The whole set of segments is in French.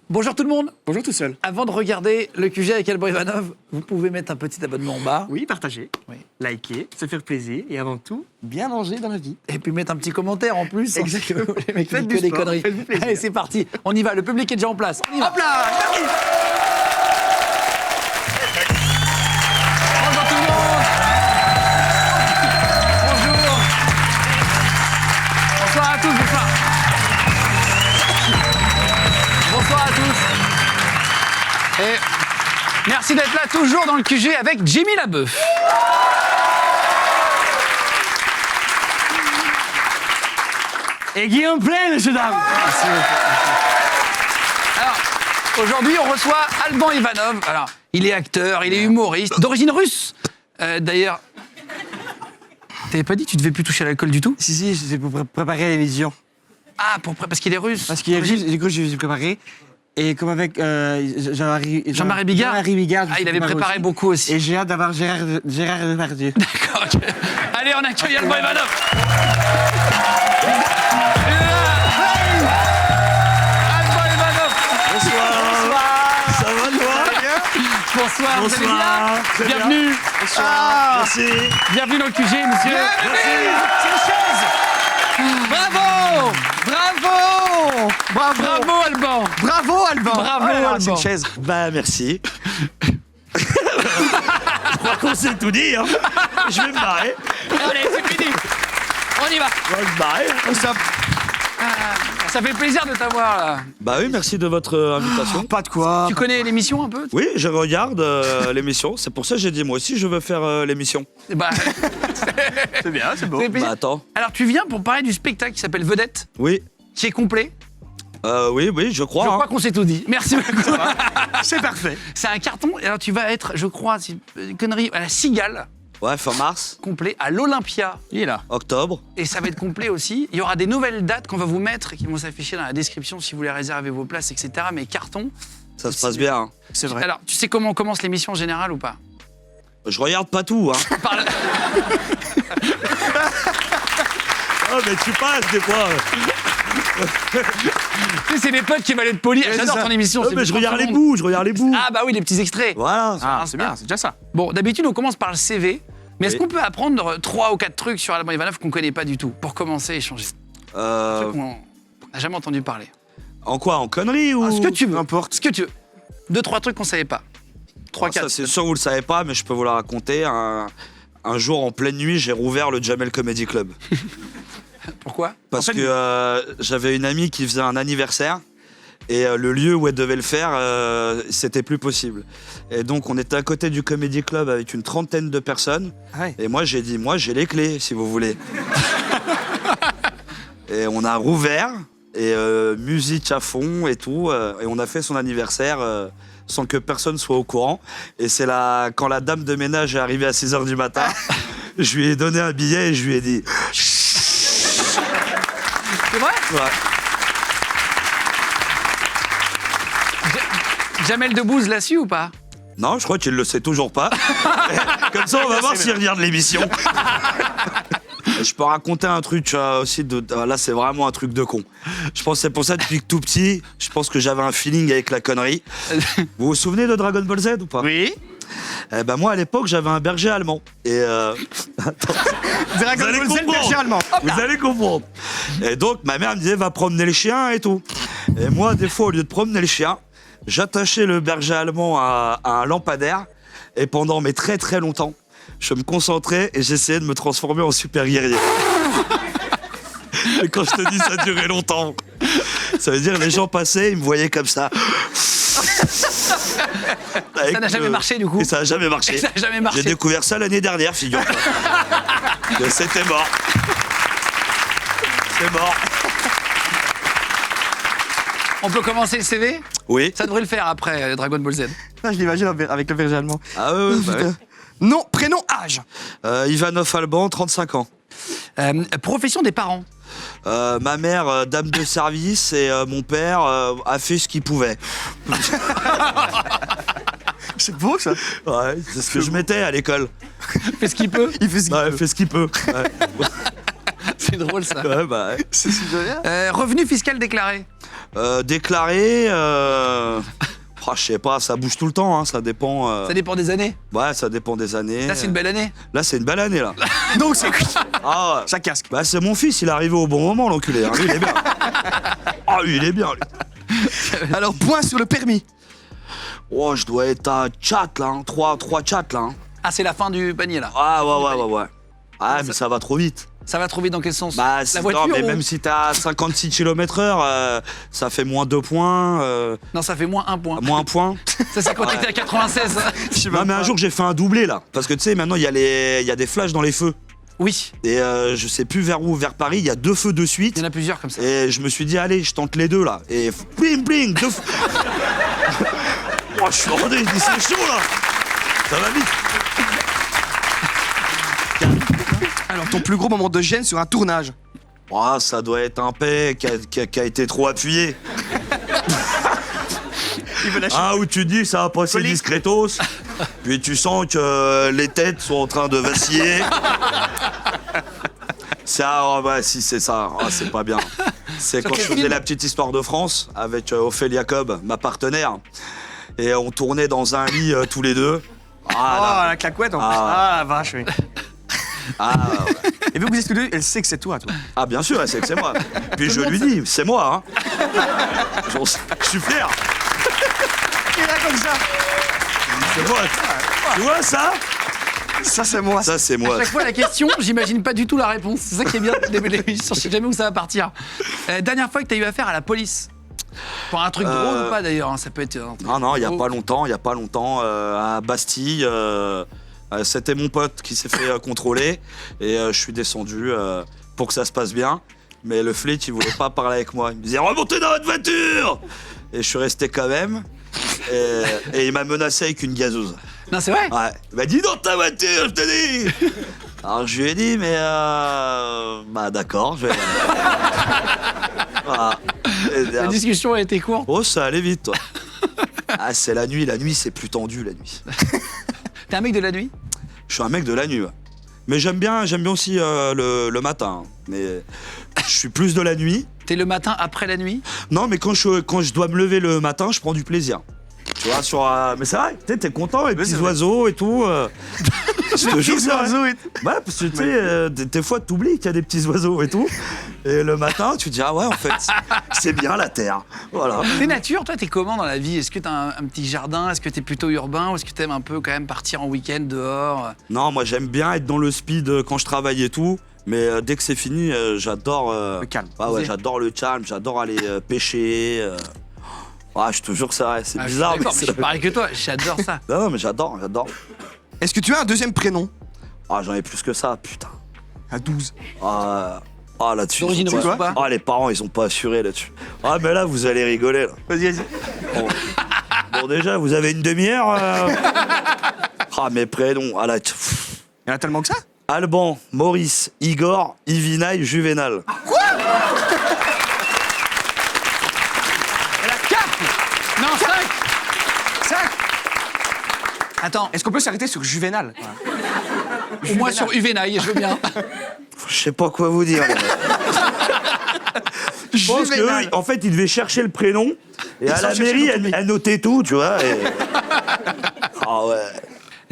Bonjour tout le monde. Bonjour tout seul. Avant de regarder le QG avec Alban Ivanov, vous pouvez mettre un petit abonnement en bas. Oui, partager, Oui. liker, se faire plaisir et avant tout, bien manger dans la vie. Et puis mettre un petit commentaire en plus. Exactement. Les mecs Faites disent que du des sport, conneries. faites-vous plaisir. Allez, c'est parti. On y va. Le public est déjà en place. On y va. Hop là, j'arrive. Bonjour tout le monde. Bonjour. Bonsoir à tous. Bonsoir. Bonsoir à tous. Et merci d'être là toujours dans le QG avec Jimmy Labeuf. Et Guillaume Play, messieurs dames. Alors, aujourd'hui, on reçoit Alban Ivanov. Alors, il est acteur, il est humoriste, d'origine russe. D'ailleurs, t'avais pas dit que tu devais plus toucher à l'alcool du tout? Si, c'est pour préparer l'émission. Ah, parce qu'il est russe. Parce qu'il y a juste, du coup, je vais préparer. Et comme avec Jean-Marie Bigard. Jean-Marie Bigard. Ah, il avait préparé aussi. beaucoup aussi. Et j'ai hâte d'avoir Gérard Depardieu. D'accord, ok. Allez, on accueille Alban Ivanov. Alban Ivanov. Bonsoir. Ça va, toi? Bonsoir, vous allez bien? Bonsoir. Très bien. Bienvenue. Bonsoir. Merci. Bienvenue dans le QG, monsieur. C'est une chaise. Bravo. Bravo. Bravo. Bravo, Alban. Bravo, Alban. Bravo, Oh là là, Alban. c'est une chaise. Bah, merci. Je crois qu'on sait tout dire. Je vais me barrer. Allez, c'est fini. On y va. Je vais me barrer. Ça fait plaisir de t'avoir là. Bah oui, merci de votre invitation. Pas de quoi. Tu connais l'émission un peu? Oui, je regarde l'émission. C'est pour ça que j'ai dit, moi aussi, je veux faire l'émission. Bah, C'est bien, c'est beau. ça fait plaisir. Bah, attends. Alors, tu viens pour parler du spectacle qui s'appelle Vedette, Oui. qui est complet. Oui, je crois. Je hein. crois qu'on s'est tout dit. Merci beaucoup. C'est parfait. C'est un carton. Et alors, tu vas être, je crois, c'est une connerie, à la Cigale, Ouais, fin mars, complet, à l'Olympia. Il est là. octobre. Et ça va être complet aussi. Il y aura des nouvelles dates qu'on va vous mettre et qui vont s'afficher dans la description si vous voulez réserver vos places, etc. Mais carton. Ça se passe bien. hein. C'est vrai. Alors, tu sais comment on commence l'émission en général ou pas? Je regarde pas tout. Hein. Par- Ah, mais tu passes des fois. Tu sais, c'est des potes qui veulent être polis. Ouais, J'adore c'est ça. ton émission. Ah, c'est mais je plus regarde les 30 secondes. bouts, je regarde les bouts. Ah bah oui, les petits extraits. Voilà. Ah, c'est bien, c'est déjà ça. Bon, d'habitude, on commence par le CV. Mais est-ce Oui. qu'on peut apprendre 3 ou 4 trucs sur Alban Ivanov qu'on connaît pas du tout pour commencer à échanger? Trucs qu'on n'a jamais entendu parler. En quoi? En conneries ou... Ah, ce que tu veux. N'importe. Ce que tu veux. 2, 3 trucs qu'on savait pas. 3, Ah, ça, 4. c'est sûr, vous le savez pas, mais je peux vous la raconter. Un jour, en pleine nuit, j'ai rouvert le Jamel Comedy Club. Pourquoi? Parce En fait, que j'avais une amie qui faisait un anniversaire. Et le lieu où elle devait le faire, c'était plus possible. Et donc, on était à côté du Comedy Club avec une trentaine de personnes. Ah ouais. Et moi, j'ai dit, moi, j'ai les clés, si vous voulez. Et on a rouvert, et musique à fond et tout. Et on a fait son anniversaire sans que personne soit au courant. Et c'est là, quand la dame de ménage est arrivée à 6h du matin, je lui ai donné un billet et je lui ai dit... C'est vrai? Ouais. Jamel Debbouze l'a su ou pas? Non, je crois qu'il le sait toujours pas. Comme ça, on va voir s'il regarde l'émission. Je peux raconter un truc aussi. Là, c'est vraiment un truc de con. Je pense que c'est pour ça, depuis que tout petit, je pense que j'avais un feeling avec la connerie. Vous vous souvenez de Dragon Ball Z ou pas? Oui. Eh ben moi, à l'époque, j'avais un berger allemand. Et attends, Dragon allez Ball Z, comprendre. berger allemand. Hop là. vous allez comprendre. Et donc, ma mère me disait, va promener le chien et tout. Et moi, des fois, au lieu de promener le chien, j'attachais le berger allemand à un lampadaire. Et pendant très très longtemps, je me concentrais et j'essayais de me transformer en super guerrier. Et quand je te dis ça durait longtemps, ça veut dire les gens passaient, ils me voyaient comme ça. Ça n'a jamais marché, du coup. Et ça n'a jamais marché. Ça n'a jamais marché. J'ai découvert ça l'année dernière, figure-toi. Que c'était mort. C'est mort. On peut commencer le CV? Oui. Ça devrait le faire après Dragon Ball Z. Ah, je l'imagine avec le berger allemand. Ah ouais, bah ouais. Nom, prénom, âge. Ivanov Alban, 35 ans. Profession des parents. Ma mère, dame de service, et mon père a fait ce qu'il pouvait. C'est beau ça. Ouais, c'est ce que je mettais à l'école. Fait ce qu'il peut. Il fait ce qu'il Ouais, peut. fait ce qu'il peut. Ouais. C'est drôle ça. Ouais, bah, ouais. C'est super bien. Revenu fiscal déclaré. Déclaré, Oh, je sais pas, ça bouge tout le temps, hein, ça dépend. Ça dépend des années. Ouais, ça dépend des années. Là, c'est une belle année. Là, c'est une belle année, là. Donc c'est Ah ouais. ça casque. Bah, c'est mon fils, il est arrivé au bon moment, l'enculé. Hein. Lui, il est bien. Ah, lui, il est bien, lui. Alors point sur le permis. Oh, je dois être à chat, là. Hein. 3 chats, là. Hein. Ah, c'est la fin du panier, là. Ah, ouais. Ah, mais ça va trop vite. Ça va trop vite dans quel sens? Bah, La voiture non, mais ou- même si t'as 56 km/h, ça fait moins 2 points. Non, ça fait moins 1 point. Moins 1 point. Ça, c'est quand t'étais à 96. Non, mais un jour, j'ai fait un doublé, là. Parce que tu sais, maintenant, il y a des flashs dans les feux. Oui, Et je sais plus vers où, vers Paris, il y a 2 feux de suite. il y en a plusieurs comme ça. Et je me suis dit, allez, je tente les 2 là. Et bling bling, 2 feux. Oh, je suis rodé, il dit, c'est chaud là. Ça va vite. Alors ton plus gros moment de gêne sur un tournage. Oh, ça doit être un paix qui a été trop appuyé. Il veut lâcher. Ah, où tu dis, ça va passer Colis. discretos. Puis tu sens que les têtes sont en train de vaciller. Ça, oh, bah, si c'est ça, oh, c'est pas bien. C'est Sur quand quel je faisais film la petite histoire de France avec Ophélia Cobb, ma partenaire. Et on tournait dans un lit tous les deux. Oh Ah, là. la claquette en plus. Ah. Ah la vache oui. Ah, ouais. Et vu que vous êtes tous deux, elle sait que c'est toi. Ah, bien sûr, elle sait que c'est moi. Puis je lui dis, c'est moi. Hein. Je suis fier. Il raconte ça. C'est moi. Tu vois ça? Ça c'est moi. Ça, c'est moi. Chaque fois, la question, j'imagine pas du tout la réponse. C'est ça qui est bien de l'émission. Je sais jamais où ça va partir. Dernière fois que t'as eu affaire à la police. Pour un truc drôle ou pas d'ailleurs, hein, ça peut être. Non, il y a pas longtemps, à Bastille, c'était mon pote qui s'est fait contrôler et je suis descendu pour que ça se passe bien. Mais le flic, il voulait pas parler avec moi. Il me disait remontez dans votre voiture. Et je suis resté quand même. Et il m'a menacé avec une gazeuse. Non, c'est vrai. Ouais. Il m'a dit dans ta voiture, je te dis. Alors je lui ai dit mais bah d'accord, je vais. Voilà. Et La discussion a été courte. oh, ça allait vite, toi. Ah, c'est la nuit c'est plus tendu la nuit. T'es un mec de la nuit? Je suis un mec de la nuit, ouais. Mais j'aime bien aussi le matin. Hein. Mais je suis plus de la nuit. T'es le matin après la nuit? Non, mais quand je dois me lever le matin, je prends du plaisir. Tu vois, mais c'est vrai, t'es content, les petits oiseaux et tout. Je te jure, c'est vrai. oiseaux et Ouais, parce que tu sais, des fois, t'oublies qu'il y a des petits oiseaux et tout. Et le matin, tu te dis, ah ouais, en fait, c'est bien la terre. Voilà. T'es nature, toi, t'es comment dans la vie? Est-ce que t'as un petit jardin? Est-ce que t'es plutôt urbain? Ou est-ce que t'aimes un peu quand même partir en week-end dehors? Non, moi, j'aime bien être dans le speed quand je travaille et tout. Mais dès que c'est fini, j'adore. Le calme. Ah ouais, Osez. j'adore le calme, j'adore aller pêcher. Ah, je te jure que c'est vrai, c'est Ah, je suis bizarre. d'accord, mais je suis pareil que toi, j'adore ça. Non, mais j'adore. Est-ce que tu as un deuxième prénom? Ah, j'en ai plus que ça, putain. À 12. Ah, là-dessus. D'origine ils sont russe pas- ou pas? Ah, les parents, ils sont pas assurés là-dessus. Ah, mais là, vous allez rigoler, là. Vas-y. Bon, déjà, vous avez une demi-heure Ah, mes prénoms. Ah, là, Il y en a tellement que ça? Alban, Maurice, Igor, Ivinaï, Juvénal. Elle a 4! Non, 5! 5! Attends, Est-ce qu'on peut s'arrêter sur Juvénal? au moins sur Uvenail, je veux bien. Je sais pas quoi vous dire. Je pense Juvénal. que, en fait, ils devaient chercher le prénom. Et à sont la cherchés mairie, dans ton elle notait tout, tu vois. Et... Ah ouais.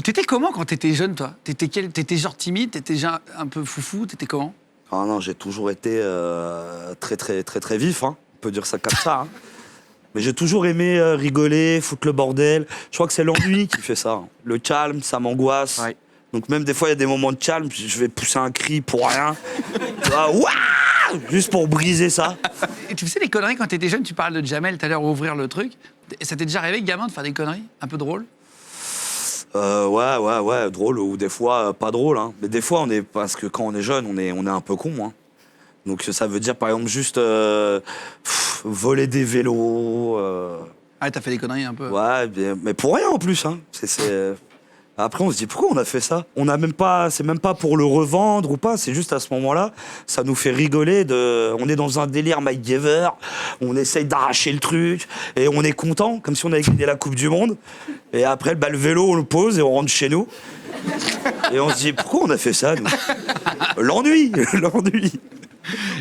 T'étais comment quand t'étais jeune, toi? T'étais genre timide? T'étais genre un peu foufou? T'étais comment? Ah non, j'ai toujours été très vif, hein. On peut dire ça comme ça. Hein. Mais j'ai toujours aimé rigoler, foutre le bordel. Je crois que c'est l'ennui qui fait ça. Hein. Le calme, ça m'angoisse. Ouais. Donc même des fois, il y a des moments de calme, je vais pousser un cri pour rien. Tu vois, ouah, juste pour briser ça. Et tu faisais des conneries quand t'étais jeune? Tu parles de Jamel tout à l'heure, ouvrir le truc. Et ça t'est déjà arrivé, gamin, de faire des conneries? Un peu drôles? Ouais, drôle ou des fois pas drôle. Hein. Mais des fois, parce que quand on est jeune, on est un peu con. Hein. Donc ça veut dire par exemple juste voler des vélos. Ah, t'as fait des conneries un peu. Ouais, mais pour rien en plus. Hein. Après, on se dit pourquoi on a fait ça. On a même pas, c'est même pas pour le revendre ou pas. C'est juste à ce moment-là, ça nous fait rigoler. On est dans un délire MacGyver. On essaye d'arracher le truc et on est content, comme si on avait gagné la Coupe du Monde. Et après, le vélo, on le pose et on rentre chez nous. Et on se dit pourquoi on a fait ça, nous. L'ennui.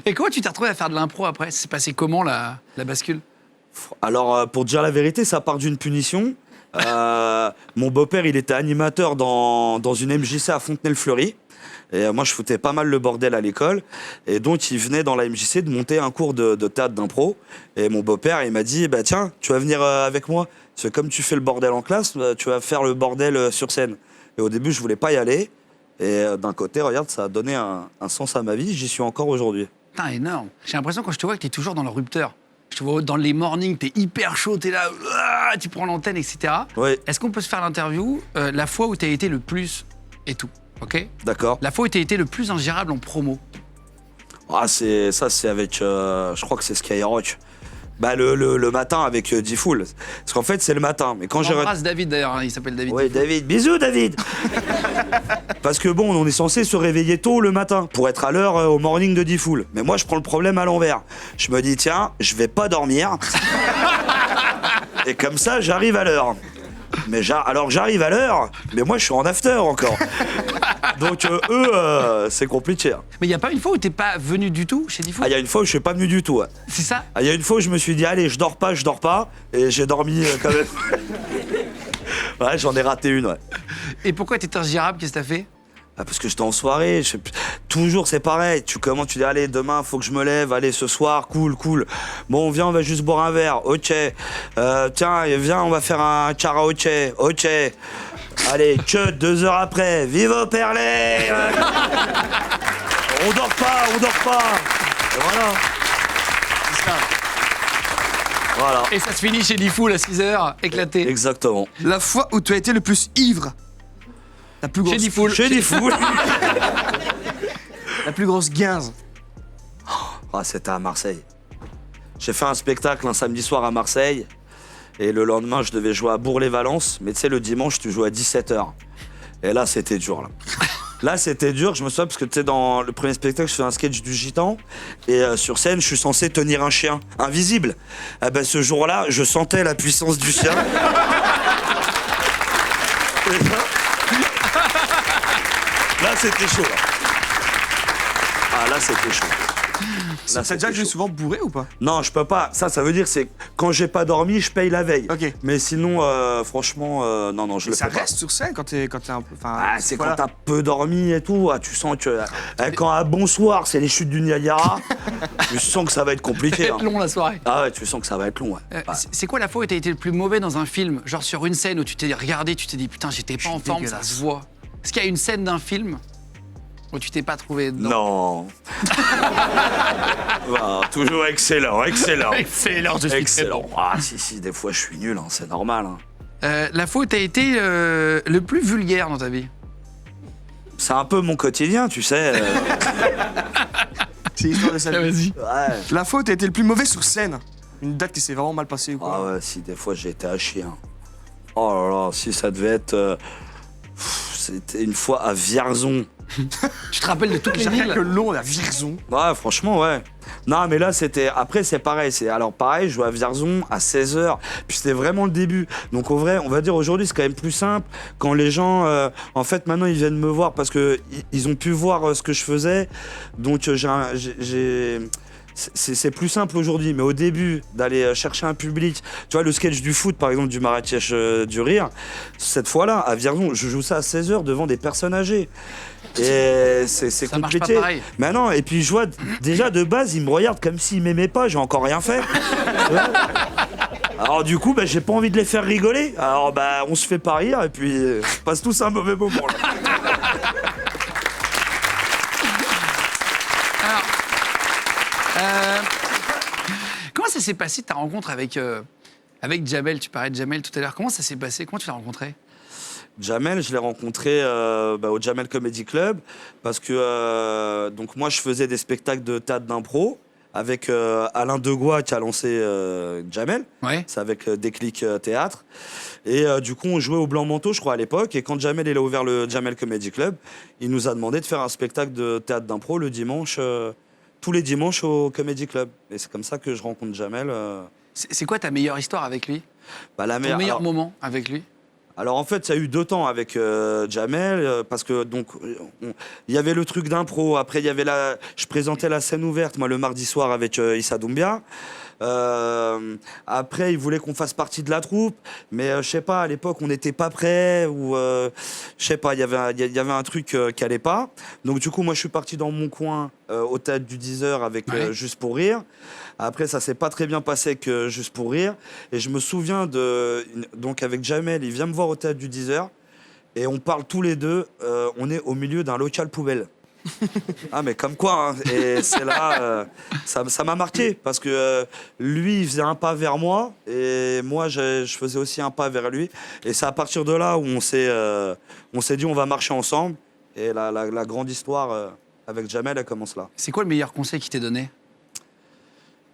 Et comment tu t'es retrouvé à faire de l'impro après? C'est passé comment la bascule? Alors, pour te dire la vérité, ça part d'une punition. Mon beau-père, il était animateur dans une MJC à Fontenay-le-Fleury. Et moi, je foutais pas mal le bordel à l'école. Et donc, il venait dans la MJC de monter un cours de théâtre d'impro. Et mon beau-père, il m'a dit, bah, tiens, tu vas venir avec moi. Parce que comme tu fais le bordel en classe, tu vas faire le bordel sur scène. Et au début, je voulais pas y aller. Et d'un côté, regarde, ça a donné un sens à ma vie. J'y suis encore aujourd'hui. Putain, énorme. J'ai l'impression quand je te vois que t'es toujours dans le rupteur. Je te vois dans les mornings, t'es hyper chaud, t'es là, tu prends l'antenne, etc. Oui, Est-ce qu'on peut se faire l'interview la fois où t'as été le plus et tout, ok? d'accord. La fois où t'as été le plus ingérable en promo. Ah, c'est avec, je crois que c'est Skyrock. Bah, le matin avec D-Fool. Parce qu'en fait, c'est le matin. Mais quand On j'ai... embrasse David d'ailleurs, hein, il s'appelle David. Oui, David. Bisous, David. Parce que bon, on est censé se réveiller tôt le matin pour être à l'heure au morning de D-Fool. Mais moi, je prends le problème à l'envers. Je me dis, tiens, je vais pas dormir. Et comme ça, j'arrive à l'heure. Mais alors j'arrive à l'heure, mais moi, je suis en after encore. Donc, eux, c'est compliqué. Hein. Mais il n'y a pas une fois où t'es pas venu du tout chez Diffoul? Ah, il y a une fois où je suis pas venu du tout. Ouais. C'est ça? Ah, il y a une fois où je me suis dit, allez, je dors pas. Et j'ai dormi quand même. Ouais, j'en ai raté une, ouais. Et pourquoi t'étais ingérable? Qu'est-ce que t'as fait? Ah, parce que j'étais en soirée, toujours c'est pareil. Tu commences, tu dis, allez, demain, faut que je me lève, allez, ce soir, cool. Bon, viens, on va juste boire un verre, ok. Tiens, viens, on va faire un karaoké, ok. Allez, 2 heures après, vive au Perlet. On dort pas. Et voilà. C'est ça. Voilà. Et ça se finit chez Diffoul à 6h, éclaté. Exactement. La fois où tu as été le plus ivre. La plus grosse, Chez Diffoul. Chez Diffoul. la plus grosse guinze. Ah, c'était à Marseille. J'ai fait un spectacle un samedi soir à Marseille. Et le lendemain, je devais jouer à Bourg-les-Valences. Mais tu sais, le dimanche, tu joues à 17h. Et là, c'était dur, là. Là, c'était dur, je me souviens, parce que tu sais, dans le premier spectacle, je fais un sketch du gitan. Et sur scène, je suis censé tenir un chien invisible. Eh ben, ce jour-là, je sentais la puissance du chien. Et là, c'était chaud, là. Ah, là, c'était chaud. Là, T'as déjà joué souvent bourré ou pas? Non, je peux pas. Ça veut dire c'est quand j'ai pas dormi, je paye la veille. Ok. Mais sinon, franchement, non, je le Ça fais pas. reste sur scène quand t'es un peu. Ah, c'est voilà. quand t'as peu dormi et tout. Ah, tu sens que quand à bonsoir, c'est les chutes du Niagara, tu sens que ça va être compliqué. Ça va Hein. être long la soirée. Ah ouais, tu sens que ça va être long. Ouais. Ouais. C'est quoi la fois où t'as été le plus mauvais dans un film? Genre sur une scène où tu t'es regardé, tu t'es dit putain, j'étais pas en forme, ça dégueulasse. se voit. Est-ce qu'il y a une scène d'un film où tu t'es pas trouvé dedans? Non. Ah, toujours excellent. Excellent, je suis Excellent. Ah, si, des fois je suis nul, hein, c'est normal. Hein. La fois où t'as été le plus vulgaire dans ta vie? C'est un peu mon quotidien, tu sais. C'est l'histoire de sa vie. Vas-y. Ouais. La fois où t'as été le plus mauvais sur scène. Une date qui s'est vraiment mal passée ou quoi? Ah ouais, si, des fois j'ai été à chier. Hein. Oh là là, si ça devait être. C'était une fois à Vierzon. Tu te rappelles de toutes les J'ai rien villes? que le long, la Vierzon. Ouais, franchement, ouais. Non, mais là, c'était. Après, c'est pareil. Alors, pareil, je jouais à Vierzon à 16h. Puis c'était vraiment le début. Donc, au vrai, on va dire aujourd'hui, c'est quand même plus simple. Quand les gens. En fait, maintenant, ils viennent me voir parce qu'ils ont pu voir ce que je faisais. Donc, c'est plus simple aujourd'hui, mais au début, d'aller chercher un public, tu vois, le sketch du foot, par exemple, du Marrakech du Rire, cette fois-là, à Vierzon, je joue ça à 16h devant des personnes âgées. Et c'est Ça marche compliqué. pas pareil. Mais non, et puis je vois, déjà de base, ils me regardent comme s'ils m'aimaient pas, j'ai encore rien fait. Ouais. Alors du coup, j'ai pas envie de les faire rigoler. Alors on se fait pas rire, et puis on passe tous un mauvais moment, là. Comment ça s'est passé ta rencontre avec Jamel? Tu parlais de Jamel tout à l'heure. Comment ça s'est passé? Comment tu l'as rencontré? Jamel, je l'ai rencontré au Jamel Comedy Club parce que donc moi je faisais des spectacles de théâtre d'impro avec Alain Degois qui a lancé Jamel. Ouais. C'est avec Déclic Théâtre. Et du coup, on jouait au Blanc Manteau, je crois, à l'époque. Et quand Jamel il a ouvert le Jamel Comedy Club, il nous a demandé de faire un spectacle de théâtre d'impro le dimanche, tous les dimanches au Comedy Club. Et c'est comme ça que je rencontre Jamel. C'est quoi ta meilleure histoire avec lui? La Ton meilleure. meilleur moment avec lui? Alors en fait, ça a eu 2 temps avec Jamel parce que donc il y avait le truc d'impro. Après, il y avait je présentais la scène ouverte moi le mardi soir avec Issa Doumbia. Après, il voulait qu'on fasse partie de la troupe, mais je sais pas, à l'époque, on n'était pas prêts, ou je sais pas, il y avait un truc qui allait pas. Donc du coup, moi, je suis parti dans mon coin au théâtre du 10h avec Juste pour rire. Après, ça s'est pas très bien passé avec Juste pour rire. Et je me souviens donc avec Jamel, il vient me voir au théâtre du 10h et on parle tous les deux. On est au milieu d'un local poubelle. Ah mais comme quoi, hein. Et c'est là, ça m'a marqué parce que lui il faisait un pas vers moi et moi je faisais aussi un pas vers lui et c'est à partir de là où on s'est dit on va marcher ensemble et la grande histoire avec Jamel elle commence là. C'est quoi le meilleur conseil qu'il t'ait donné?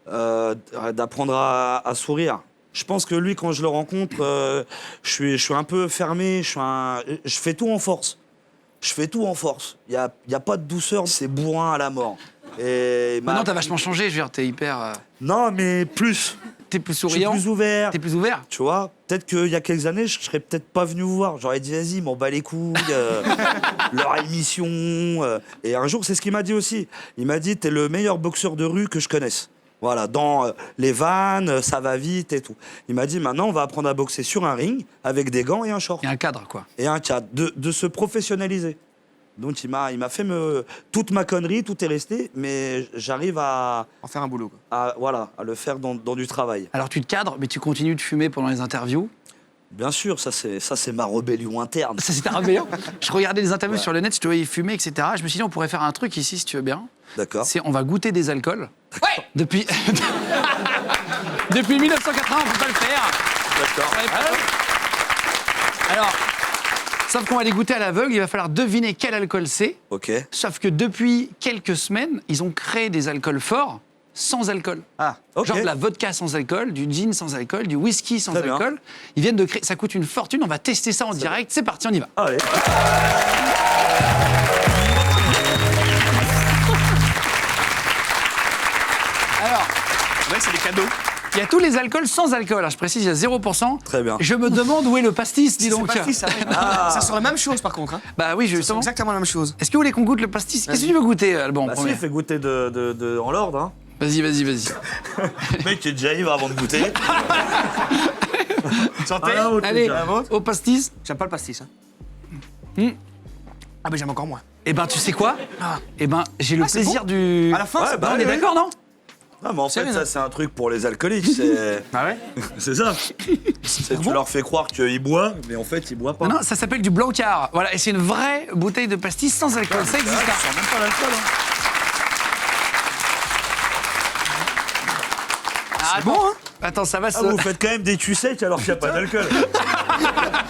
D'apprendre à sourire. Je pense que lui quand je le rencontre, je suis un peu fermé, je fais tout en force. Je fais tout en force. Il y a pas de douceur, c'est bourrin à la mort. Et Maintenant, t'as vachement changé, je veux dire, t'es hyper... Non, mais plus. T'es plus Je suis souriant. plus ouvert. T'es plus ouvert. Tu vois, peut-être qu'il y a quelques années, je serais peut-être pas venu vous voir. J'aurais dit, vas-y, m'en bats les couilles, leur émission. Et un jour, c'est ce qu'il m'a dit aussi. Il m'a dit, t'es le meilleur boxeur de rue que je connaisse. Voilà, dans les vannes, ça va vite et tout. Il m'a dit, maintenant, on va apprendre à boxer sur un ring, avec des gants et un short. Il y a un cadre, quoi. Et un cadre, de se professionnaliser. Donc, il m'a fait toute ma connerie, tout est resté, mais j'arrive à En faire un boulot, quoi. à le faire dans du travail. Alors, tu te cadres, mais tu continues de fumer pendant les interviews. Bien sûr, ça c'est ma rébellion interne. Ça, c'était rébellion. Je regardais des interviews sur le net, je te voyais fumer, etc. Je me suis dit, on pourrait faire un truc ici, si tu veux bien. D'accord. C'est on va goûter des alcools. Ouais. Depuis 1980, on peut pas le faire. D'accord. Alors, sauf qu'on va les goûter à l'aveugle, il va falloir deviner quel alcool c'est. Ok. Sauf que depuis quelques semaines, ils ont créé des alcools forts sans alcool. Ah, ok. Genre de la vodka sans alcool, du gin sans alcool, du whisky sans Très bien. alcool. Ils viennent de créer, ça coûte une fortune, on va tester ça en direct. C'est parti, on y va. Allez. Alors, C'est vrai que c'est des cadeaux. il y a tous les alcools sans alcool. Alors, je précise, il y a 0%. Très bien. Je me demande où est le pastis, dis C'est donc. pas ça, ça sera la même chose, par contre. Hein. Bah oui, C'est justement. exactement la même chose. Est-ce que vous voulez qu'on goûte le pastis? Qu'est-ce que tu veux goûter, Alban, en Bah si, premier? fais goûter en l'ordre. Hein. Vas-y, vas-y, vas-y. Le mec est déjà ivre avant de goûter. Santé. Allez, La vôtre. au pastis. J'aime pas le pastis. Hein. Ah, mais j'aime encore moins. Eh ben, tu sais quoi? Eh ben, j'ai le Ah, c'est plaisir bon du... À la fin, Ouais, c'est bah on oui, est oui. d'accord, non? Non, mais en fait, Sérieux, ça, c'est un truc pour les alcooliques. C'est Ah ouais c'est ça. Tu leur fais croire qu'ils boivent, mais en fait, ils boivent pas. Non, non, ça s'appelle du Blancard. Voilà, et c'est une vraie bouteille de pastis sans alcool. Ça existe. Ça sent même pas l'alcool. Hein. Ah, bon, hein? Attends, ça va se... Ah, vous faites quand même des tu secs alors qu'il n'y a pas d'alcool.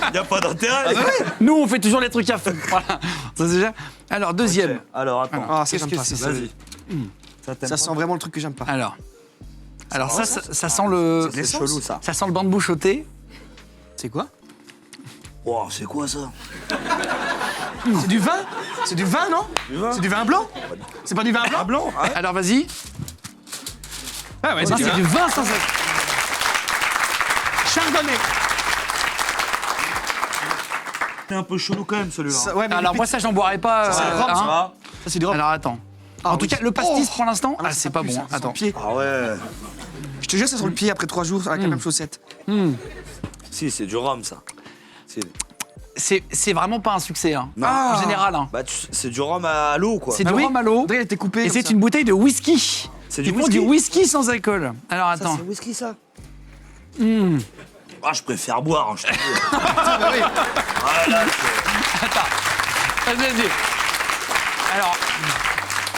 Il n'y a pas d'intérêt. Nous, on fait toujours les trucs à fond. Voilà. Ça, c'est déjà... Alors, deuxième. Ok. Alors, attends. Ah, ça, Qu'est-ce j'aime que pas. c'est, Ça, ça? Vas-y. Ça, t'aimes ça pas sent vraiment le truc que j'aime pas. Alors, ça sent le... C'est chelou, ça. Ça sent le banc de bouche au thé. C'est quoi? Wow, c'est quoi ça? C'est du vin? C'est du vin, non? Du vin. C'est du vin blanc? C'est pas du vin blanc? Un blanc hein. Alors, vas-y. Ah ouais, Non, c'est du vin sans alcool. Chardonnay. C'est un peu chelou quand même celui-là. Ça, ouais, mais Alors, moi, ça, j'en boirais pas. c'est rhum, hein. ça va. Ça, c'est du rhum. Alors, attends. Ah, En tout oui. cas, le pastis, Oh. pour l'instant, Ah non, c'est ça pas pue, bon. ça, Hein. ça sent Attends. le pied. Ah ouais. Je te jure, ça sent le pied après 3 jours avec la même chaussette. Si, c'est du rhum ça. C'est vraiment pas un succès, hein. Non. En général. Hein. Bah, c'est du rhum à l'eau quoi. C'est Ah du oui rhum à l'eau. André, il a été coupé. Et comme c'est ça. une bouteille de whisky. C'est Ils du font du whisky. whisky sans alcool. Alors, Ça, attends. c'est whisky ça. Ah, je préfère boire. Hein, je te dis. Ah, bah oui. Ah, là, Vas-y. Alors,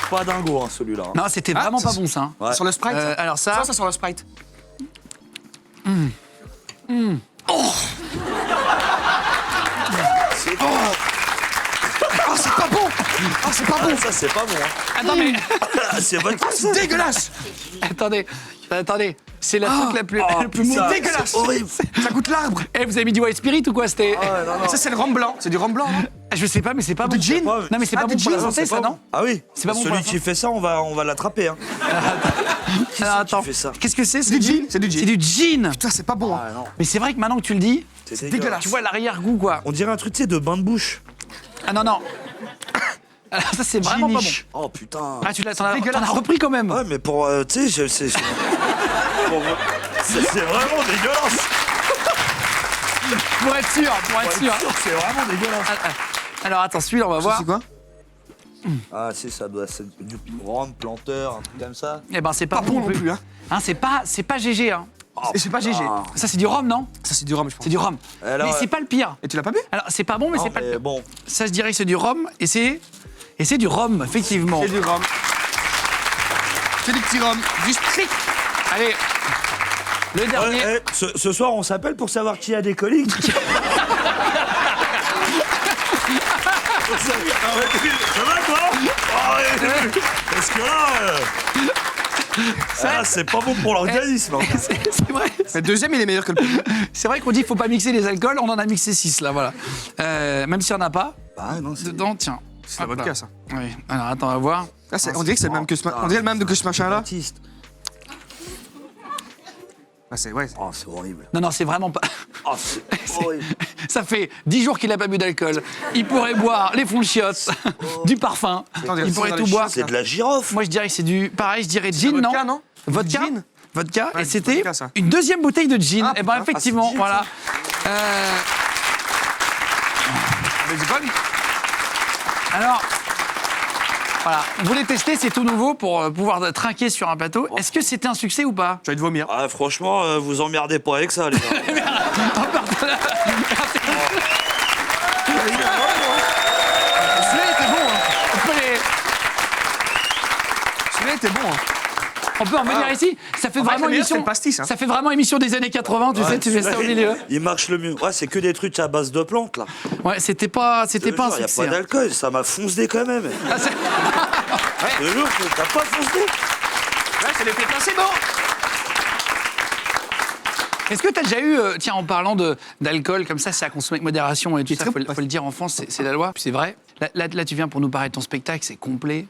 c'est pas dingo hein, celui-là. hein. non, c'était Ah, vraiment ça, pas bon, ça. hein. Ouais. Sur le Sprite. ça. Alors ça, Ça sent le Sprite. Oh, c'est pas bon. Oh, c'est pas bon. Ça, c'est pas bon. Hein. attends, mais C'est bon. C'est dégueulasse. attendez. C'est la truc la plus, Oh, la plus putain, mauvaise. dégueulasse. c'est horrible. Ça goûte l'arbre. Eh, vous avez mis du white spirit ou quoi? C'était. Ça, c'est le rhum blanc. C'est du rhum blanc, non? Je sais pas, mais c'est pas bon. Du gin? pas- Non, mais c'est Ah, pas du bon pour la gin, santé, C'est ça, pas non? bon. Ah oui. C'est pas bon pour Celui la qui fait ça, on va l'attraper. Hein. Alors, attends. fait ça Qu'est-ce que c'est? Du gin. C'est du gin. C'est du gin. Putain, c'est pas bon. hein. Ah non. Mais c'est vrai que maintenant que tu le dis, C'est dégueulasse. tu vois l'arrière-goût, quoi. On dirait un truc, tu sais, de bain de bouche. Ah non, non. Alors, ça, c'est vraiment pas bon. Giniche. Oh putain. Ah, t'en as dégueulasse. repris quand même. Ouais, mais pour. Tu sais, C'est vraiment dégueulasse. Pour être sûr, C'est vraiment dégueulasse. Alors attends, celui-là, on va voir. C'est quoi? Ah si, ça doit être du rhum, planteur, un truc comme ça. Eh ben, c'est pas, Pas bon non plus, hein. Hein, c'est pas GG, hein. C'est pas GG. Ah. Ça, c'est du rhum, non? Ça, c'est du rhum, je pense. C'est du rhum. Alors, mais c'est pas le pire. Et tu l'as pas bu? Alors, c'est pas bon, mais Non, c'est pas le mais pire. bon. Ça, je dirais que c'est du rhum, et c'est du rhum, effectivement. C'est du rhum. C'est du petit rhum. Du strict. Allez, le dernier. Ouais, ce soir, on s'appelle pour savoir qui a des coliques. Ça va toi? Parce que là, c'est pas bon pour l'organisme. Hein. C'est vrai. Le deuxième, il est meilleur que le premier. C'est vrai qu'on dit qu'il faut pas mixer les alcools, on en a mixé 6 là, voilà. Même s'il n'y en a pas, Bah non, c'est... dedans, tiens. C'est la Hop vodka, là. ça. Oui. Alors attends, on va voir. Ah, on dirait que c'est le même que ce on dirait le même que ce machin-là. Baptiste. Ah, c'est ouais. Oh, c'est horrible. Non, c'est vraiment pas. Oh, c'est horrible. Ça fait 10 jours qu'il n'a pas bu d'alcool. Il pourrait boire les fonds de chiottes, du parfum. Attendez, Il c'est pourrait dans tout les boire. C'est de la girofle. Moi, je dirais que c'est du. Pareil, je dirais gin, non? vodka, non? Vodka. Du gin. Vodka. Ouais, et c'est c'était vodka, ça. une deuxième bouteille de gin. Ah, Et ben putain. effectivement, Ah, c'est gin, voilà. Avec du vodka. Alors, voilà, vous voulez tester, c'est tout nouveau pour pouvoir trinquer sur un plateau. Est-ce que c'était un succès ou pas? Je vais te vomir. Ah, franchement, vous emmerdez pas avec ça, les gars. Celui-là était bon, hein. On peut les- Celui-là était bon, hein. On peut en venir ici. Ça fait En fait, vraiment le meilleur, c'est émission. le pastis, hein. Ça fait vraiment émission des années 80. Tu sais, tu mets ça au milieu. Il marche le mieux. Ouais, c'est que des trucs à base de plantes, là. Ouais, c'était pas un Il n'y a succès. pas hein. d'alcool, ça m'a foncé quand même. Ah, c'est- Je te jure que t'as pas foncé. Ouais, c'est l'effet placebo. Est-ce que tu as déjà eu, tiens, en parlant d'alcool, comme ça, c'est à consommer avec modération et tout ça, faut le dire en France, c'est la loi, puis c'est vrai. Là, tu viens pour nous parler de ton spectacle, c'est complet.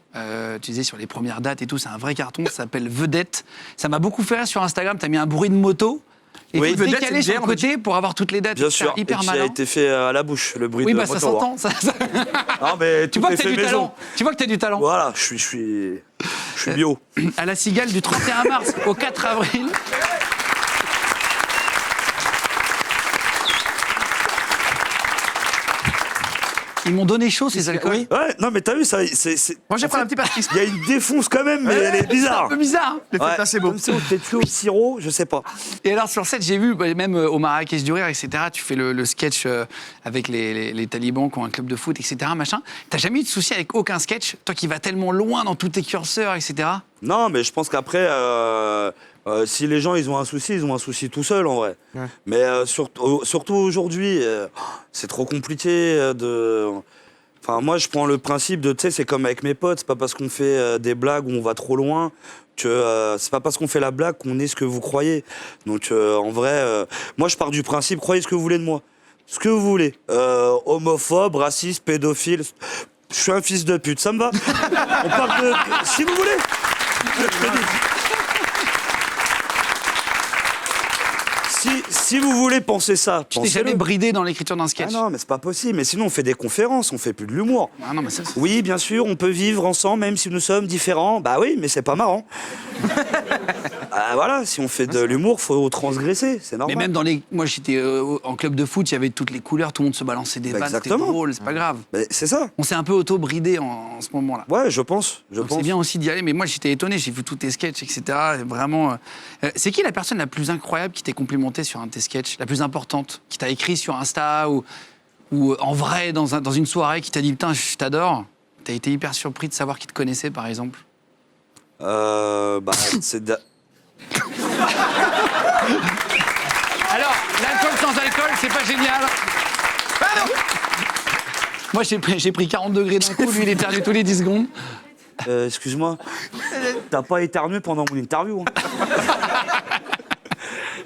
Tu disais sur les premières dates et tout, c'est un vrai carton, ça s'appelle Vedette. Ça m'a beaucoup fait rire sur Instagram, tu as mis un bruit de moto. Et Oui, tu Vedette, c'est décalé une sur le bière, côté pour avoir toutes les dates. Bien C'est sûr, hyper et qui malin. a été fait à la bouche, le bruit Oui, de bah ça moto. s'entend. Non, mais Tu tout vois est que t'as fait du maison. talent. Tu vois que t'as du talent. Voilà, je suis bio. À la Cigale du 31 mars au 4 avril. Ils m'ont donné chaud, ces alcools. Oui. Ouais, non, mais t'as vu, ça, c'est... Moi, j'ai pris un petit pastis. Il y a une défonce quand même, mais elle est C'est un bizarre. peu bizarre. hein. L'effet Ouais, placebo. comme ça, peut-être tué au sirop, je sais pas. Et alors sur scène, j'ai vu, bah, même au Marrakech du Rire, etc., tu fais le sketch avec les talibans qui ont un club de foot, etc., machin. T'as jamais eu de souci avec aucun sketch? Toi qui vas tellement loin dans tous tes curseurs, etc. Non, mais je pense qu'après, si les gens ils ont un souci tout seul en vrai. Ouais. Mais surtout aujourd'hui, c'est trop compliqué de. Enfin, moi, je prends le principe de, tu sais, c'est comme avec mes potes, c'est pas parce qu'on fait des blagues où on va trop loin que c'est pas parce qu'on fait la blague qu'on est ce que vous croyez. Donc, en vrai, moi, je pars du principe, croyez ce que vous voulez de moi. Ce que vous voulez. Homophobe, raciste, pédophile. Je suis un fils de pute, ça me va. On parle de. Si vous voulez. Si vous voulez penser ça, Tu t'es jamais pensez-le. bridé dans l'écriture d'un Ah sketch? non, mais c'est pas possible. Mais sinon, on fait des conférences, on fait plus de l'humour. Ah non, mais ça, Oui, bien sûr, on peut vivre ensemble, même si nous sommes différents. Bah oui, mais c'est pas marrant. Voilà, si on fait de l'humour, faut transgresser, c'est normal. Mais même dans les. Moi, j'étais en club de foot, il y avait toutes les couleurs, tout le monde se balançait des Bah, vannes, c'était exactement. drôle, c'est pas grave. Mais c'est ça. On s'est un peu auto-bridé en ce moment-là. Ouais, je pense. Donc c'est bien aussi d'y aller, mais moi j'étais étonné, j'ai vu tous tes sketchs, etc. Et vraiment, c'est qui la personne la plus incroyable qui t'ait complimenté sur un de tes sketchs, la plus importante, qui t'a écrit sur Insta ou en vrai dans une soirée, qui t'a dit putain, je t'adore. T'as été hyper surpris de savoir qu'il te connaissait, par exemple. Bah, c'est. Alors, l'alcool sans alcool, c'est pas génial. Moi j'ai pris 40 degrés d'un coup, lui il éternue tous les 10 secondes. Excuse-moi. T'as pas éternué pendant mon interview. Hein.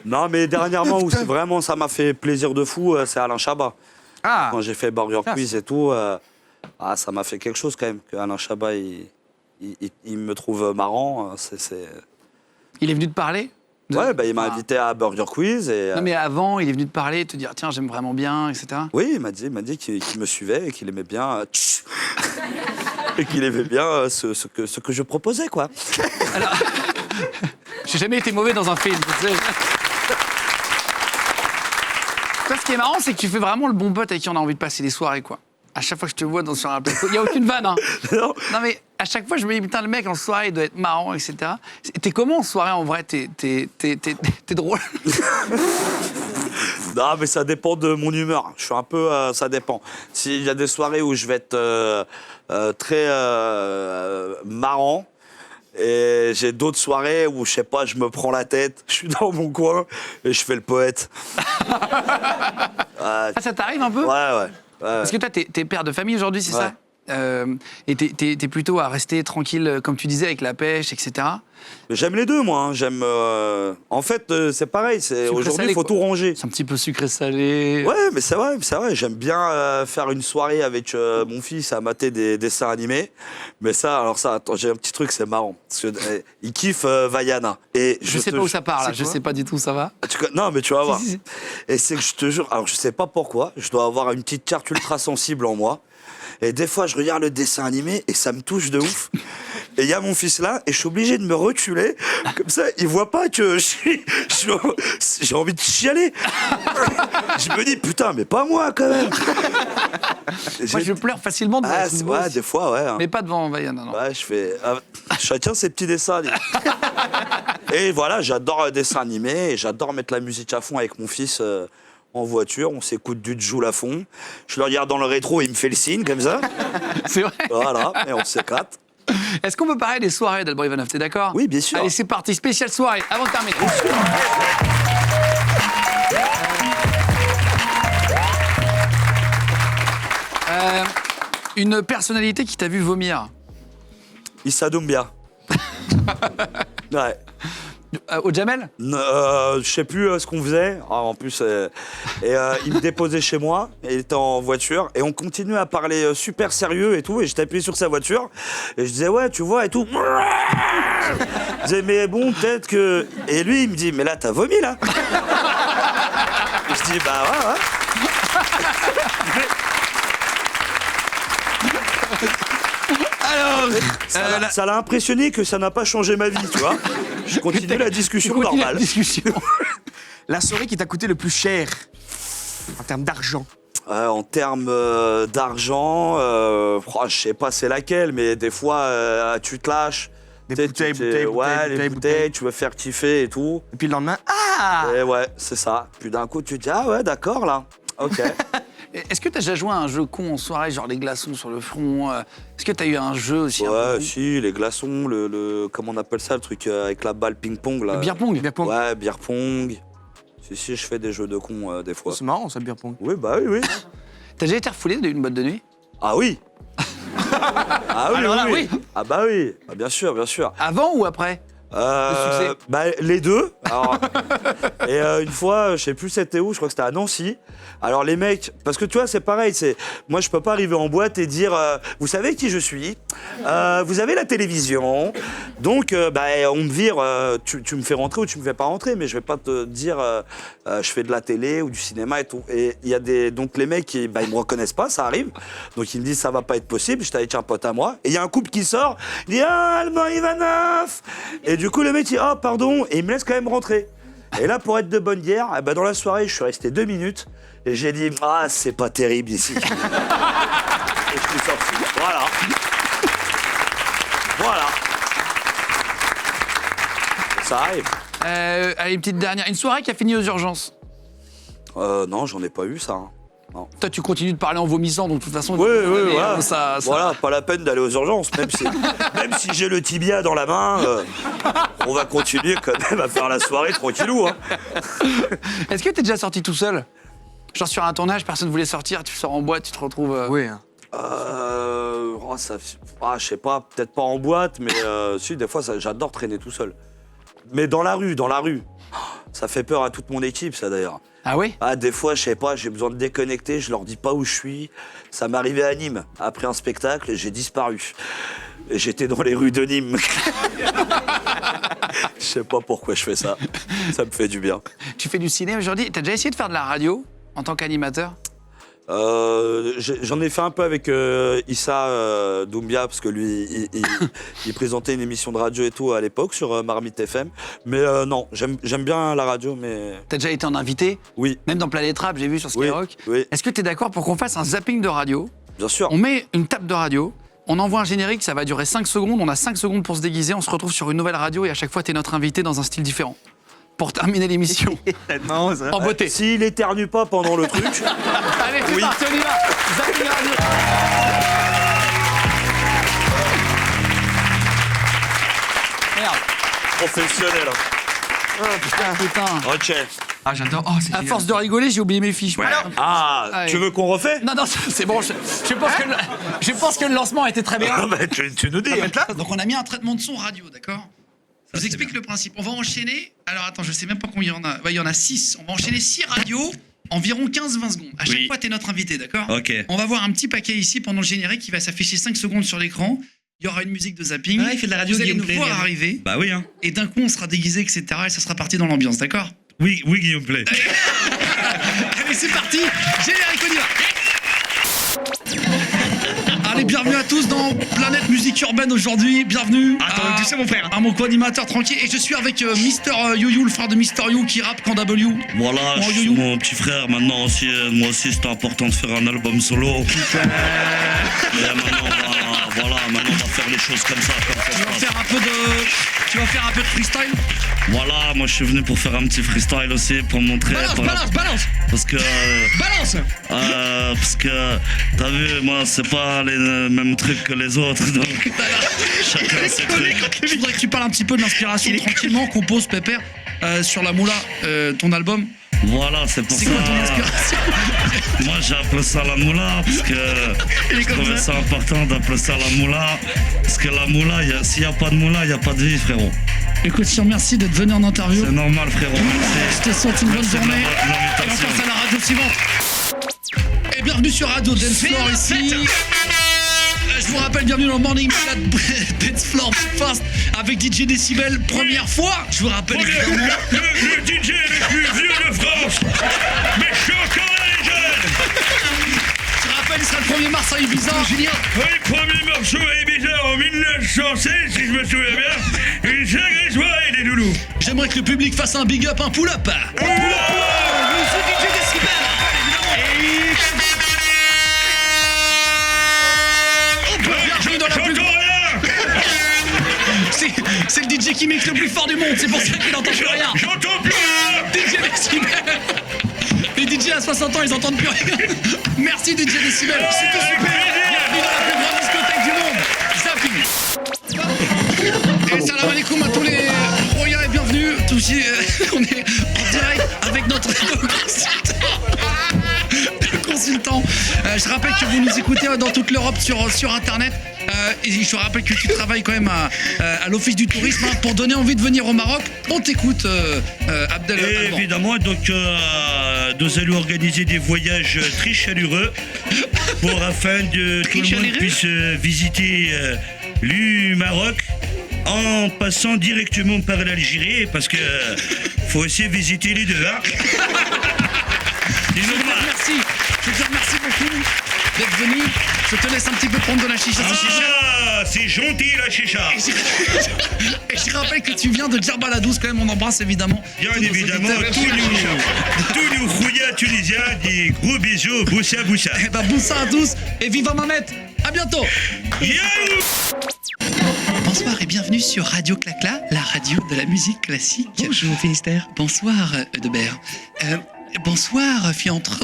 Non, mais dernièrement, où vraiment ça m'a fait plaisir de fou, c'est Alain Chabat. Ah. Quand j'ai fait Burger Quiz et tout, ça m'a fait quelque chose quand même. Que Alain Chabat, il me trouve marrant. Il est venu te parler Ouais, bah, il m'a invité à Burger Quiz. Et, Non mais avant, il est venu te parler, te dire tiens, j'aime vraiment bien, etc. oui, il m'a dit qu'il me suivait et qu'il aimait bien. Et qu'il aimait bien ce que je proposais, quoi. J'ai jamais été mauvais dans un film, tu sais. Toi, ce qui est marrant, c'est que tu fais vraiment le bon pote avec qui on a envie de passer les soirées, quoi. À chaque fois que je te vois sur un plateau, il n'y a aucune vanne, hein. Non. Non, mais à chaque fois, je me dis, putain, le mec en soirée, il doit être marrant, etc. T'es comment en soirée, en vrai? T'es drôle? Non, mais ça dépend de mon humeur. Je suis un peu... ça dépend. S'il y a des soirées où je vais être très marrant, et j'ai d'autres soirées où, je sais pas, je me prends la tête, je suis dans mon coin et je fais le poète. Ah, ça t'arrive un peu? Ouais. Parce que toi, t'es père de famille aujourd'hui, c'est Ouais. ça? Et t'es plutôt à rester tranquille, comme tu disais, avec la pêche, etc. Mais j'aime les deux, moi. Hein. J'aime. En fait, c'est pareil. Aujourd'hui, salé, il faut quoi. tout ranger. C'est un petit peu sucré-salé. Ouais, mais c'est vrai. J'aime bien faire une soirée avec mon fils à mater des dessins animés. Mais ça, attends, j'ai un petit truc, c'est marrant. Parce que, il kiffe Vaiana. Et Je sais pas où ça part, là. Je sais pas du tout où ça va. Non, mais tu vas voir. Si. Et c'est que je te jure, alors je sais pas pourquoi, je dois avoir une petite carte ultra sensible en moi. Et des fois, je regarde le dessin animé et ça me touche de ouf. Et il y a mon fils là, et je suis obligé de me reculer. Comme ça, il voit pas que j'ai envie de chialer. Je me dis, putain, mais pas moi quand même. Moi, je pleure facilement devant Ah, ce ouais, niveau. des fois, ouais. Hein. Mais pas devant Vaiana, non. Ouais, je fais. Chacun ses petits dessins. Et voilà, j'adore les dessins animés et j'adore mettre la musique à fond avec mon fils en voiture. On s'écoute du Joule à fond. Je le regarde dans le rétro et il me fait le signe comme ça. C'est vrai. Voilà, et on s'éclate. Est-ce qu'on peut parler des soirées d'Albor Ivanov? T'es d'accord? Oui, bien sûr. Allez, c'est parti. Spéciale soirée. Avant de terminer. Une personnalité qui t'a vu vomir. Issa Doumbia. Ouais. Au Jamel? Je sais plus ce qu'on faisait. Ah, en plus, il me déposait chez moi. Et il était en voiture. Et on continuait à parler super sérieux et tout. Et j'étais appuyé sur sa voiture. Et je disais, ouais, tu vois, et tout. Je disais, mais bon, peut-être que. Et lui, il me dit, mais là, t'as vomi, là? Et je dis, bah ouais. Alors, Ça l'a impressionné que ça n'a pas changé ma vie, tu vois. Je continue la discussion continue la normale. discussion. La soirée qui t'a coûté le plus cher en termes d'argent. En termes d'argent, je sais pas c'est laquelle, mais des fois, tu te lâches. Des Tu sais, bouteilles, tu t'es- bouteilles, ouais, bouteilles, les bouteilles, bouteilles, tu veux faire kiffer et tout. Et puis le lendemain, ah Et ouais, c'est ça. Puis d'un coup, tu te dis, ah ouais, d'accord, là. Ok. Est-ce que t'as déjà joué à un jeu con en soirée, genre les glaçons sur le front? Est-ce que t'as eu un jeu aussi un peu Ouais, con? si, les glaçons, comment on appelle ça, le truc avec la balle ping-pong, là. Le beer pong? Beer pong. Ouais, beer pong. Si, je fais des jeux de cons, des fois. C'est marrant ça, le beer pong. Oui, bah oui. T'as déjà été refoulé d'une boîte de nuit? Ah oui. Ah oui, Alors là, oui. Ah bah oui, ah, bien sûr. Avant ou après? succès. Bah, les deux. Alors, et une fois, je sais plus c'était où, je crois que c'était à Nancy. Alors les mecs, parce que tu vois, c'est pareil, moi je peux pas arriver en boîte et dire, vous savez qui je suis, vous avez la télévision, donc on me vire, tu me fais rentrer ou tu me fais pas rentrer, mais je vais pas te dire, je fais de la télé ou du cinéma et tout. Et il y a donc les mecs, ils me reconnaissent pas, ça arrive, donc ils me disent ça va pas être possible. J'étais avec un pote à moi, et il y a un couple qui sort, il dit Alban Ivanov. Et du coup, le mec dit oh, pardon, et il me laisse quand même rentrer. Et là, pour être de bonne guerre, dans la soirée, je suis resté 2 minutes, et j'ai dit ah, c'est pas terrible ici. Et je suis sorti. Voilà. Ça arrive. Allez, une petite dernière. Une soirée qui a fini aux urgences. Non, j'en ai pas eu ça. Hein. Non. Toi, tu continues de parler en vomissant, donc de toute façon... Oui, allez, voilà. ça- Voilà, pas la peine d'aller aux urgences, même si j'ai le tibia dans la main, on va continuer quand même à faire la soirée tranquillou. Hein. Est-ce que t'es déjà sorti tout seul? Genre sur un tournage, personne voulait sortir, tu sors en boîte, tu te retrouves... Oui. Hein. Je sais pas, peut-être pas en boîte, mais si, des fois, j'adore traîner tout seul. Mais dans la rue. Ça fait peur à toute mon équipe, ça d'ailleurs. Ah oui? Ah, des fois, je sais pas, j'ai besoin de déconnecter, je leur dis pas où je suis. Ça m'est arrivé à Nîmes. Après un spectacle, j'ai disparu. Et j'étais dans les rues de Nîmes. Je sais pas pourquoi je fais ça. Ça me fait du bien. Tu fais du ciné aujourd'hui. T'as déjà essayé de faire de la radio en tant qu'animateur? J'en ai fait un peu avec Issa Doumbia, parce que lui, il présentait une émission de radio et tout à l'époque sur Marmite FM. Mais non, j'aime bien la radio, mais... T'as déjà été en invité? Oui. Même dans Planète Rap, j'ai vu sur Skyrock. Oui. Est-ce que t'es d'accord pour qu'on fasse un zapping de radio? Bien sûr. On met une table de radio, on envoie un générique, ça va durer 5 secondes, on a 5 secondes pour se déguiser, on se retrouve sur une nouvelle radio et à chaque fois, t'es notre invité dans un style différent. Pour terminer l'émission. Non, ça... En beauté. S'il éternue pas pendant le truc... Allez, c'est parti, on y va. Zapping radio. Merde. Professionnel. Putain. Ok. Ah, j'adore. Oh, c'est À force de rigoler, j'ai oublié mes fiches. moi. Ah, tu veux qu'on refait? Non, c'est bon. Je pense que le lancement a été très bien. Ah bah, tu nous dis. Donc on a mis un traitement de son radio, d'accord? Je vous explique le principe. On va enchaîner. Alors attends, je sais même pas combien il y en a. Ouais, il y en a 6. On va enchaîner 6 radios, environ 15-20 secondes. À chaque fois, t'es notre invité, d'accord? Ok. On va voir un petit paquet ici pendant le générique qui va s'afficher 5 secondes sur l'écran. Il y aura une musique de zapping. Ah, il fait de la radio Vous allez nous gameplay, voir bien. arriver. Bah oui, hein. Et d'un coup, on sera déguisé, etc. Et ça sera parti dans l'ambiance, d'accord? Oui, Guillaume Play. Allez, c'est parti. Générique, on y va. Allez, bienvenue à tous dans Planète Musique Urbaine aujourd'hui. Bienvenue. Attends, tu sais, mon frère. À mon co-animateur tranquille. Et je suis avec Mister You, le frère de Mister You qui rappe quand W. Voilà, Oh, je suis Youyou. mon petit frère. Maintenant aussi, moi aussi, c'était important de faire un album solo. Et maintenant, maintenant, on va faire les choses comme ça. Tu vas faire un peu de freestyle. Voilà, moi, je suis venu pour faire un petit freestyle aussi, pour montrer. Balance. Parce que, Balance. t'as vu, moi, c'est pas les mêmes trucs que les autres, donc chacun ses trucs. Je voudrais que tu parles un petit peu de l'inspiration tranquillement. Compose Pépère sur la moula, ton album. Voilà, c'est pour ça. C'est quoi ton inspiration? Moi, j'ai appelé ça la moula parce que je trouvais ça important d'appeler ça la moula. Parce que la moula, s'il n'y a pas de moula, il n'y a pas de vie, frérot. Écoute, je te remercie d'être venu en interview. C'est normal, frérot. Merci. Je te souhaite une bonne Merci de journée. Et on l'invitation. passe à la radio suivante. Et bienvenue sur Radio Dance Floor ici. Je vous rappelle, bienvenue dans le Morning Dance Floor Fast avec DJ Decibel. Première fois, je vous rappelle évidemment. Le DJ le plus vieux de France. Mais je suis encore les jeunes. Je rappelle, il sera le 1er mars à Ibiza. Julien. Oui, premier morceau à Ibiza en 1916, si je me souviens bien. Une sacrée soirée, les loulous. J'aimerais que le public fasse un big up, un pull-up. Oula Monsieur DJ Decibel. Bienvenue dans la plus J'entends rien. C'est le DJ qui mixe le plus fort du monde, c'est pour ça qu'il n'entend plus rien. J'entends plus rien. DJ Decibel. Les DJ à 60 ans, ils entendent plus rien. Merci DJ Decibel. C'était super. Bienvenue dans la plus grande discothèque du monde. Zapping. Et salam alaikum à tous les Royals et bienvenue. On est en direct avec notre consultant. Je rappelle que vous nous écoutez dans toute l'Europe sur Internet. Et je rappelle que tu travailles quand même à l'Office du tourisme pour donner envie de venir au Maroc. On t'écoute, Abdel. Et Alban. évidemment, donc nous allons organiser des voyages très chaleureux afin que tout le monde puisse visiter le Maroc en passant directement par l'Algérie parce que faut aussi visiter les deux. Hein. Merci. Je te remercie beaucoup d'être venu. Je te laisse un petit peu prendre de la chicha. Ah, c'est gentil la chicha. Et je rappelle que tu viens de Djerba la Douce quand même. On embrasse évidemment. Bien tous nos évidemment, auditeurs. tous nos rouillards tunisiens, des gros bisous, boussa boussa. Eh ben, bonsoir à tous et viva Mamet. À bientôt. Yaou. Bonsoir et bienvenue sur Radio Clacla, la radio de la musique classique. Bonjour, Finistère. Bonsoir, Eudebert. Bonsoir, Fiantre.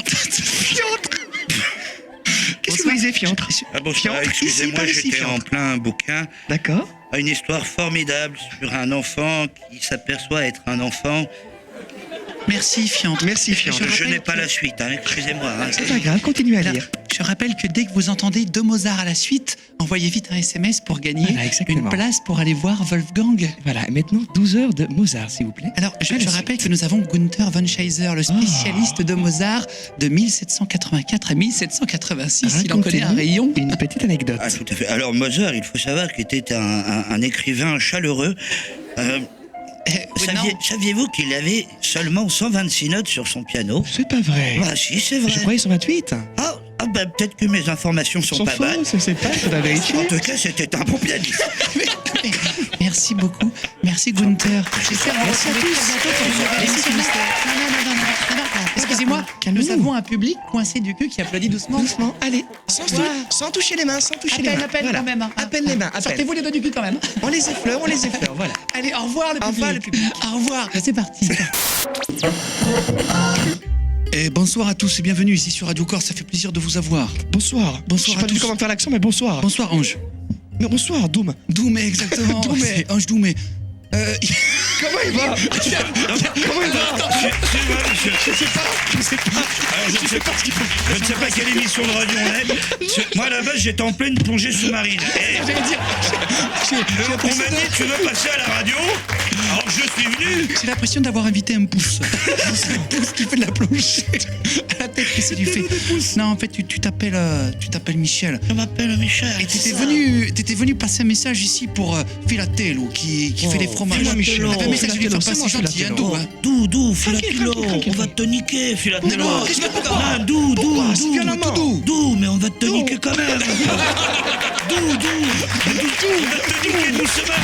Qu'est-ce que vous disiez, Fiantre? Ah bon, Fiantre, excusez-moi, ici, j'étais en Fiantre. plein bouquin. D'accord. Une histoire formidable sur un enfant qui s'aperçoit être un enfant. Merci, Fiantre. Merci, Fiantre. Je n'ai pas la suite, hein, excusez-moi. Hein. C'est pas grave, continuez à Alors, lire. je rappelle que dès que vous entendez deux Mozart à la suite, envoyez vite un SMS pour gagner Voilà, exactement. une place pour aller voir Wolfgang. Voilà, maintenant 12 heures de Mozart, s'il vous plaît. Alors, je Allez, rappelle que nous avons Gunther von Scheiser, le spécialiste de Mozart de 1784 à 1786. Il en connaît un rayon. Une petite anecdote. Ah, tout à fait. Alors, Mozart, il faut savoir qu'il était un écrivain chaleureux. Saviez-vous qu'il avait seulement 126 notes sur son piano? C'est pas vrai. Ah, si, c'est vrai. Je croyais 128. Ah, Ah bah peut-être que mes informations sont pas bonnes. c'est pas, faut la vérifier. En tout cas, c'était un bon pianiste. Merci beaucoup. Merci Gunther. J'espère vous Merci à retrouver tous. très bientôt pour une nouvelle Merci, émission. Mystère. Non. Excusez-moi, nous avons un public coincé du cul qui applaudit doucement. Doucement, allez, Ouais. sans toucher les mains, sans toucher les mains. À peine Voilà. quand même. Hein. À peine les mains, à peine. Sortez-vous les doigts du cul quand même. On les effleure, voilà. Allez, au revoir le Au public. revoir, le public. Au revoir. C'est parti. Et bonsoir à tous et bienvenue ici sur Radio Corse, ça fait plaisir de vous avoir. Bonsoir. Bonsoir Je sais à pas du tous. tout comment faire l'accent, mais bonsoir. Bonsoir Ange. Mais bonsoir, Doom. Doumé, exactement. Doumé. C'est Ange Doumé. Comment il va? Comment il va? Je sais pas ce qu'il faut. Je ne sais pas quelle émission de radio on est. Moi, à la base, j'étais en pleine plongée sous-marine. Et J'allais dire. on m'a dit, tu veux passer à la radio? Alors, je suis venu. J'ai l'impression d'avoir invité un pouce. C'est un pouce qui fait de la plongée. À la tête que c'est du fait. Non, en fait, tu t'appelles Michel. Je m'appelle Michel. Et t'étais venu passer un message ici pour Filatello qui fait les fromages. Filatello. Un message que je lui fais passer Filatello, gentil, hein, Filatello. doux, hein. Doux, Filatello, tranquille. on va te niquer, Filatello. Non, qu'est-ce que pourquoi Doux, violemment. doux, mais on va te niquer quand même. Doux, on va te niquer doucement.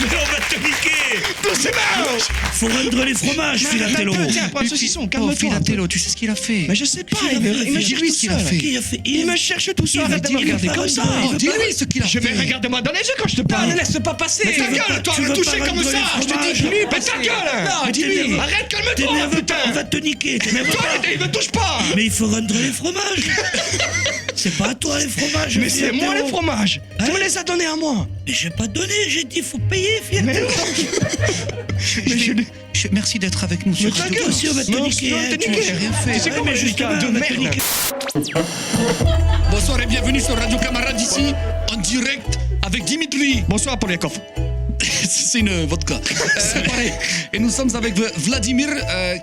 Mais on va te niquer. Doucement. Faut rendre les fromages, Filatello. Tiens, prends un saucisson, Oh, calme-toi. Filatello, tu sais ce qu'il a fait? Mais je sais pas, Qui l'a il me fait? cherche Dis-lui tout ce qu'il a seul. fait. Qui a fait? Il me cherche tout seul, Il arrête de me va regarder pas comme ça. Oh, dis-lui ce qu'il a Je fait. vais regarder-moi dans les yeux quand je te parle. Non, ne laisse pas passer. Mais ta gueule, toi, tu me veux toucher pas comme rendre ça. les Je te dis, fromages. dis-lui, mais ta gueule. Non, dis-lui. Arrête, calme-toi, T'énerve pas, putain. on va te niquer. T'énerve Toi, pas. il me touche pas. Mais il faut rendre les fromages. C'est pas à toi les fromages. Mais c'est moi les fromages. Tu Hein? me les as donnés à moi. Mais j'ai pas donné, j'ai dit faut payer, Filatello. Merci d'être avec nous sur Mais ta Radio gueule, Corse. aussi, on va te Non, niquer. non, hein, t'es tu niqué. vois. J'ai rien fait. Tu sais Ouais, comment mais je suis justement, de on va te merde. niquer. Bonsoir et bienvenue sur Radio Camarade ici, en direct avec Dimitri. Bonsoir, Poliakov. C'est une vodka. Et nous sommes avec Vladimir,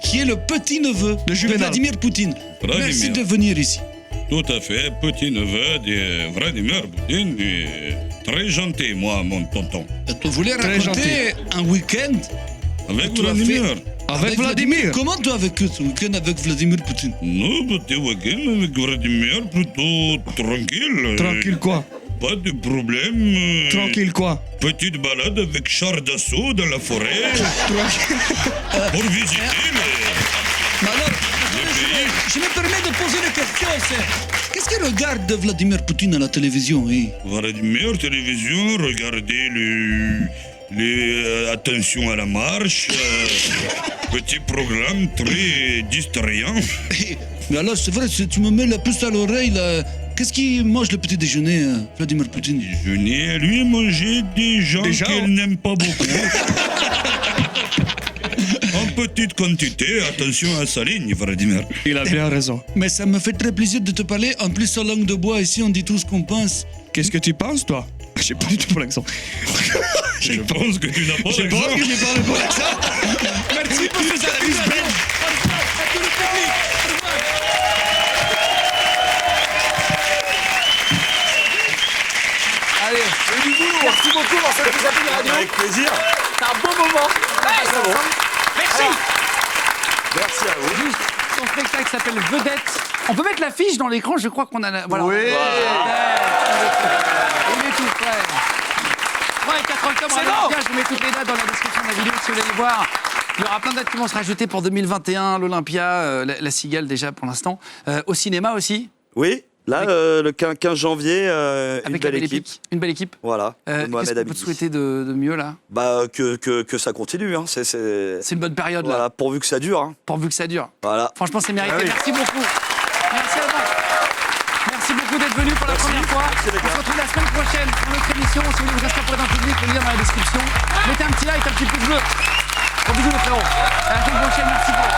qui est le petit-neveu de Juvenal. Vladimir Poutine. Vladimir. Merci de venir ici. Tout à fait, petit-neveu de Vladimir Poutine, très gentil, moi, mon tonton. Tu voulais Très raconter un week-end Avec Tu l'as Vladimir. Avec Vladimir. Comment tu as vécu ce week-end avec Vladimir Poutine? Non, petit week-end avec Vladimir, plutôt tranquille. Tranquille quoi? Pas de problème. Tranquille quoi? Petite balade avec char d'assaut dans la forêt pour visiter Mais alors, le pays. je me permets de poser une question. Qu'est-ce qu'il regarde de Vladimir Poutine à la télévision? Vladimir, télévision, regardez les attention à la marche, petit programme très distrayant. Mais alors, c'est vrai, tu me mets la puce à l'oreille, là. Qu'est-ce qu'il mange le petit déjeuner, Vladimir Poutine? Déjeuner, lui manger des gens Des gens qu'il n'aime pas beaucoup. En petite quantité, attention à sa ligne, Vladimir. Il a bien raison. Mais ça me fait très plaisir de te parler. En plus, en langue de bois, ici, on dit tout ce qu'on pense. Qu'est-ce que tu penses, toi? J'ai pas du tout pour l'accent. Je pense que tu n'as pas Je pense d'accent. que j'ai pas le bon accent. Merci pour ces analyses belges. Allez, c'est du boulot. Merci beaucoup pour cette mise à pied radio. Avec plaisir. C'est un beau moment. Merci. Merci à vous. Juste, son spectacle s'appelle Vedette. On peut mettre l'affiche dans l'écran, je crois qu'on a la... Voilà. Oui. Il est tout prêt. 3 et 4 octobre, à l'Olympia, je vous mets toutes les dates dans la description de la vidéo si vous voulez les voir. Il y aura plein de dates qui vont se rajouter pour 2021, l'Olympia, la Cigale déjà pour l'instant. Au cinéma aussi, Oui, là, le 15 janvier, une avec la belle belle équipe. épique. Une belle équipe. Voilà, de Qu'est-ce Mohamed qu'on peut te Abidi. souhaiter de mieux là? Bah, que ça continue, hein. C'est une bonne période là, voilà, pourvu que ça dure, hein. pourvu que ça dure. Voilà. Franchement, c'est mérité. Ah oui. Merci beaucoup. Merci à vous. Merci beaucoup d'être venu pour la première fois. Merci, les On gars. se retrouve la semaine prochaine pour notre émission. Si vous voulez vous inscrire pour être en public, le lien dans la description. Mettez un petit like, un petit pouce bleu. Gros bisous les frérots. À la semaine prochaine. Merci beaucoup.